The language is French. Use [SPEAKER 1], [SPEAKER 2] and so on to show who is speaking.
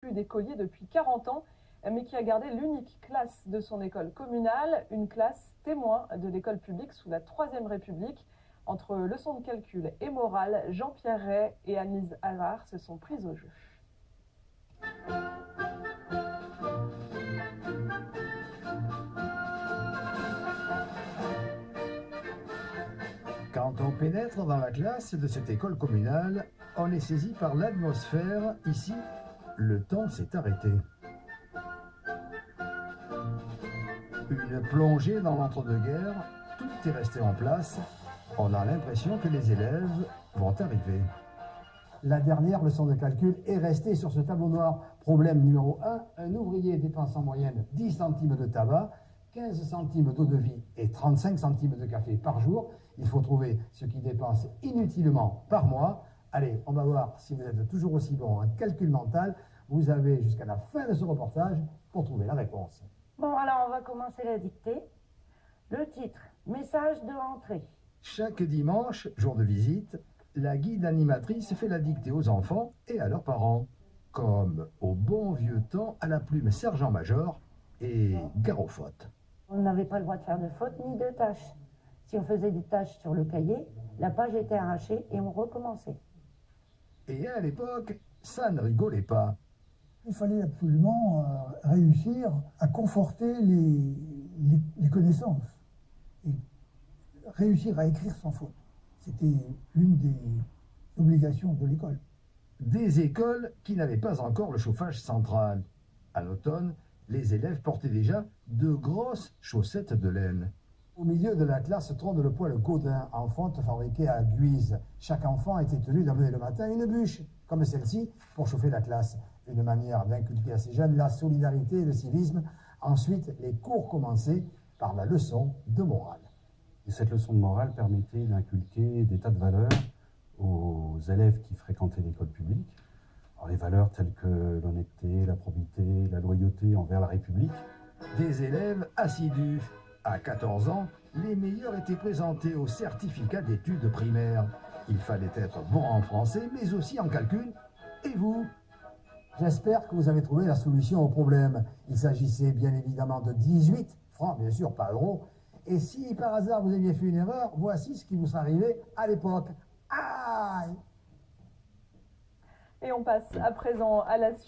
[SPEAKER 1] plus d'écoliers depuis 40 ans, mais qui a gardé l'unique classe de son école communale, une classe témoin de l'école publique sous la Troisième République. Entre leçons de calcul et morale, Jean-Pierre Ray et Anne-Lise Allard se sont prises au jeu.
[SPEAKER 2] Quand on pénètre dans la classe de cette école communale, on est saisi par l'atmosphère. Ici, le temps s'est arrêté. Une plongée dans l'entre-deux-guerres, tout est resté en place. On a l'impression que les élèves vont arriver.
[SPEAKER 3] La dernière leçon de calcul est restée sur ce tableau noir. Problème numéro 1, un ouvrier dépense en moyenne 10 centimes de tabac, 15 centimes d'eau de vie et 35 centimes de café par jour. Il faut trouver ce qu'il dépense inutilement par mois. Allez, on va voir si vous êtes toujours aussi bon en calcul mental. Vous avez jusqu'à la fin de ce reportage pour trouver la réponse.
[SPEAKER 4] Bon, alors on va commencer la dictée. Le titre, message de rentrée.
[SPEAKER 2] Chaque dimanche, jour de visite, la guide animatrice fait la dictée aux enfants et à leurs parents. Comme au bon vieux temps à la plume sergent-major et gare aux fautes.
[SPEAKER 4] On n'avait pas le droit de faire de fautes ni de tâches. Si on faisait des tâches sur le cahier, la page était arrachée et on recommençait.
[SPEAKER 2] Et à l'époque, ça ne rigolait pas.
[SPEAKER 5] Il fallait absolument réussir à conforter les connaissances et réussir à écrire sans faute. C'était une des obligations de l'école.
[SPEAKER 2] Des écoles qui n'avaient pas encore le chauffage central. À l'automne, les élèves portaient déjà de grosses chaussettes de laine.
[SPEAKER 3] Au milieu de la classe trône le poêle Gaudin, en fonte fabriqué à Guise. Chaque enfant était tenu d'amener le matin une bûche, comme celle-ci, pour chauffer la classe. Une manière d'inculquer à ces jeunes la solidarité et le civisme. Ensuite, les cours commençaient par la leçon de morale.
[SPEAKER 6] Et cette leçon de morale permettait d'inculquer des tas de valeurs aux élèves qui fréquentaient l'école publique. Alors les valeurs telles que l'honnêteté, la probité, la loyauté envers la République.
[SPEAKER 2] Des élèves assidus. À 14 ans, les meilleurs étaient présentés au certificat d'études primaires. Il fallait être bon en français, mais aussi en calcul. Et vous?
[SPEAKER 3] J'espère que vous avez trouvé la solution au problème. Il s'agissait bien évidemment de 18 francs, bien sûr, pas euros. Et si par hasard vous aviez fait une erreur, voici ce qui vous serait arrivé à l'époque. Aïe!
[SPEAKER 1] Et on passe à présent à la suite.